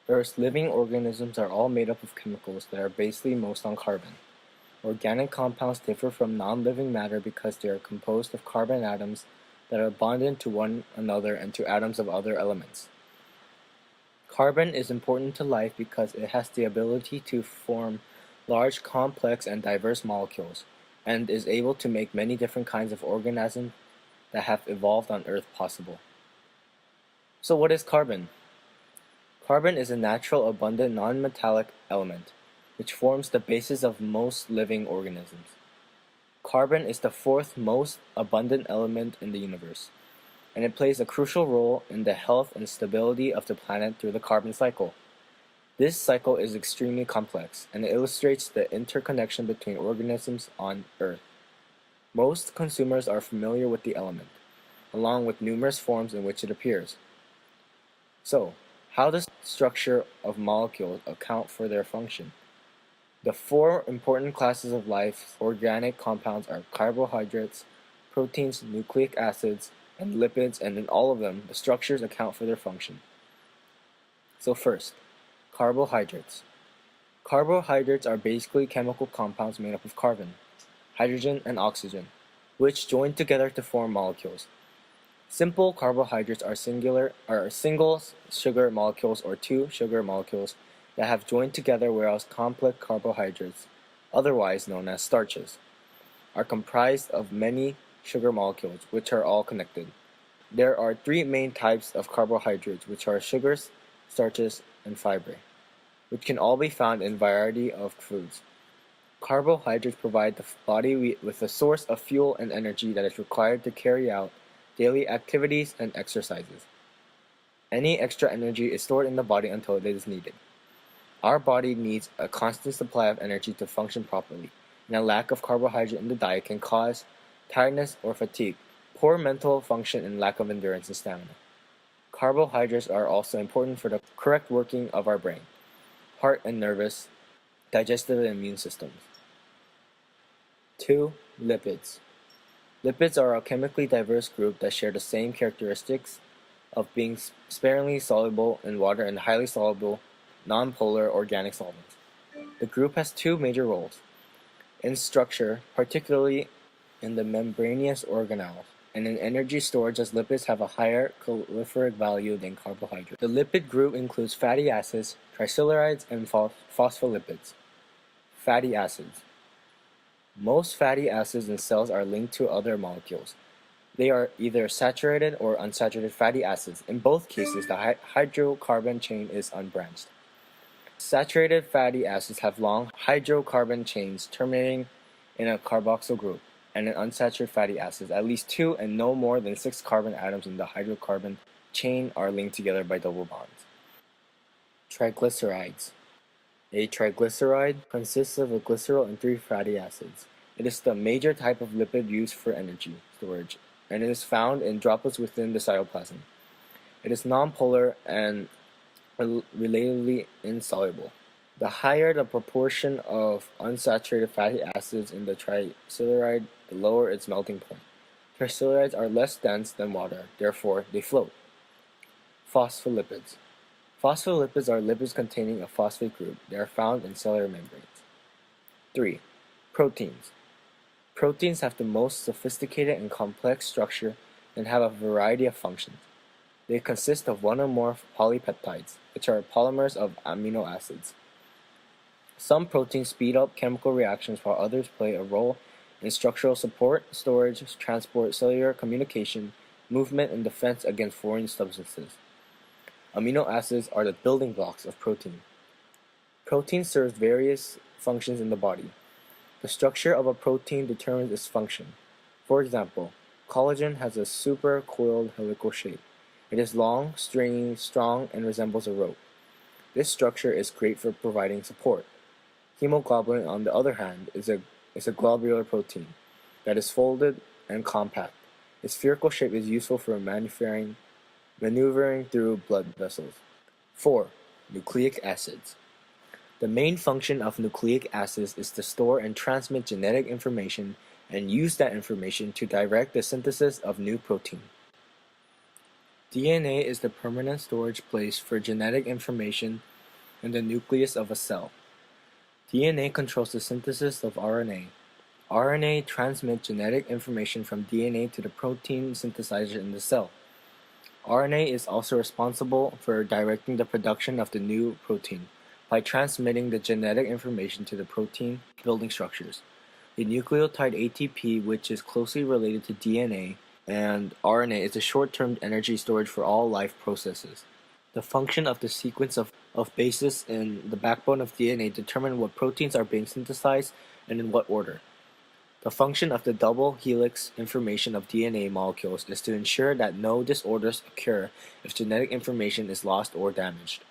Earth's living organisms are all made up of chemicals that are basically most on carbon. Organic compounds differ from non-living matter because they are composed of carbon atoms that are bonded to one another and to atoms of other elements. Carbon is important to life because it has the ability to form large, complex, and diverse molecules, and is able to make many different kinds of organisms that have evolved on Earth possible. So what is carbon? Carbon is a natural, abundant, non-metallic element, which forms the basis of most living organisms. Carbon is the fourth most abundant element in the universe, and it plays a crucial role in the health and stability of the planet through the carbon cycle. This cycle is extremely complex, and it illustrates the interconnection between organisms on Earth. Most consumers are familiar with the element, along with numerous forms in which it appears. So, how does the structure of molecules account for their function? The four important classes of life organic compounds are carbohydrates, proteins, nucleic acids, and lipids, and in all of them, the structures account for their function. So first, carbohydrates. Carbohydrates are basically chemical compounds made up of carbon, hydrogen, and oxygen, which join together to form molecules. Simple carbohydrates are single sugar molecules or two sugar molecules that have joined together, whereas complex carbohydrates, otherwise known as starches, are comprised of many sugar molecules which are all connected. There are three main types of carbohydrates, which are sugars, starches, and fiber, which can all be found in a variety of foods. Carbohydrates provide the body with a source of fuel and energy that is required to carry out daily activities and exercises. Any extra energy is stored in the body until it is needed. Our body needs a constant supply of energy to function properly, and a lack of carbohydrate in the diet can cause tiredness or fatigue, poor mental function, and lack of endurance and stamina. Carbohydrates are also important for the correct working of our brain, heart and nervous, digestive and immune systems. 2. Lipids. Lipids are a chemically diverse group that share the same characteristics of being sparingly soluble in water and highly soluble nonpolar organic solvents. The group has two major roles in structure, particularly in the membranous organelles, and in energy storage, as lipids have a higher calorific value than carbohydrates. The lipid group includes fatty acids, triglycerides, and phospholipids. Fatty acids. Most fatty acids in cells are linked to other molecules. They are either saturated or unsaturated fatty acids. In both cases, the hydrocarbon chain is unbranched. Saturated fatty acids have long hydrocarbon chains terminating in a carboxyl group, and in unsaturated fatty acids, at least 2 and no more than 6 carbon atoms in the hydrocarbon chain are linked together by double bonds. Triglycerides. A triglyceride consists of a glycerol and 3 fatty acids. It is the major type of lipid used for energy storage, and it is found in droplets within the cytoplasm. It is nonpolar and relatively insoluble. The higher the proportion of unsaturated fatty acids in the triglyceride, the lower its melting point. Triglycerides are less dense than water, therefore they float. Phospholipids. Phospholipids are lipids containing a phosphate group. They are found in cellular membranes. 3. Proteins. Proteins have the most sophisticated and complex structure and have a variety of functions. They consist of one or more polypeptides, which are polymers of amino acids. Some proteins speed up chemical reactions while others play a role in structural support, storage, transport, cellular communication, movement, and defense against foreign substances. Amino acids are the building blocks of protein. Protein serves various functions in the body. The structure of a protein determines its function. For example, collagen has a supercoiled helical shape. It is long, stringy, strong, and resembles a rope. This structure is great for providing support. Hemoglobin, on the other hand, is a globular protein that is folded and compact. Its spherical shape is useful for maneuvering through blood vessels. 4. Nucleic acids. The main function of nucleic acids is to store and transmit genetic information and use that information to direct the synthesis of new protein. DNA is the permanent storage place for genetic information in the nucleus of a cell. DNA controls the synthesis of RNA. RNA transmits genetic information from DNA to the protein synthesizer in the cell. RNA is also responsible for directing the production of the new protein by transmitting the genetic information to the protein building structures. The nucleotide ATP, which is closely related to DNA and RNA, is a short-term energy storage for all life processes. The function of the sequence of bases in the backbone of DNA determine what proteins are being synthesized and in what order. The function of the double helix information of DNA molecules is to ensure that no disorders occur if genetic information is lost or damaged.